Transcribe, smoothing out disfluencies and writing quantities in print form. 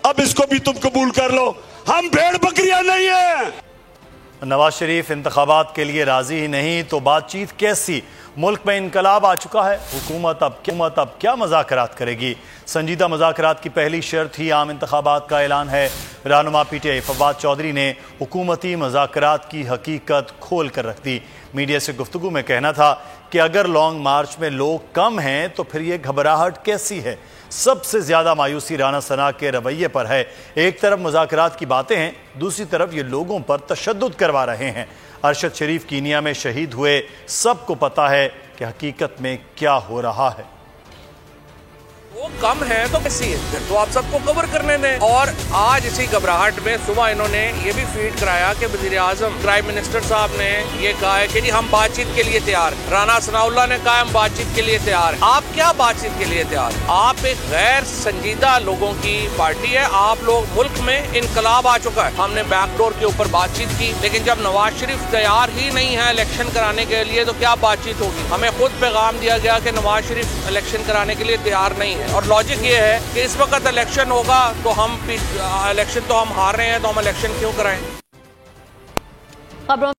अब इसको भी तुम कबूल कर लो, हम भेड़ बकरियां नहीं हैं। नवाज शरीफ इंतखाबात के लिए राजी ही नहीं तो बातचीत कैसी? मुल्क में इनकलाब आ चुका है, हुकूमत अब क्या मुज़ाकरात करेगी? संजीदा मुज़ाकरात की पहली शर्त ही आम इंतखाबात का ऐलान है। रहनुमा पीटीआई फवाद चौधरी ने हुकूमती मुज़ाकरात की हकीकत खोल कर रख दी। मीडिया से गुफ्तगू में कहना था कि अगर लॉन्ग मार्च में लोग कम हैं तो फिर ये घबराहट कैसी है? सबसे ज्यादा मायूसी राना सना के रवैये पर है। एक तरफ मुज़ाकरात की बातें हैं, दूसरी तरफ ये लोगों पर तशद्दुद करवा रहे हैं। अरशद शरीफ कीनिया में शहीद हुए, सबको पता है कि हकीकत में क्या हो रहा है। वो कम है तो कैसी है? फिर तो आप सबको कवर करने दें। और आज इसी घबराहट में सुबह इन्होंने ये भी फीड कराया कि वज़ीर आज़म प्राइम मिनिस्टर साहब ने ये कहा है कि जी हम बातचीत के लिए तैयार हैं। राना सनाउल्लाह ने कहा हम बातचीत के लिए तैयार हैं। आप क्या बातचीत के लिए तैयार हैं? आप एक गैर संजीदा लोगों की पार्टी है। आप लोग, मुल्क में इनकलाब आ चुका है। हमने बैकडोर के ऊपर बातचीत की, लेकिन जब नवाज शरीफ तैयार ही नहीं है इलेक्शन कराने के लिए तो क्या बातचीत होगी? हमें खुद पैगाम दिया गया कि नवाज शरीफ इलेक्शन कराने के लिए तैयार नहीं है। और लॉजिक ये है कि इस वक्त इलेक्शन होगा तो हम हार रहे हैं तो हम इलेक्शन क्यों कराएं?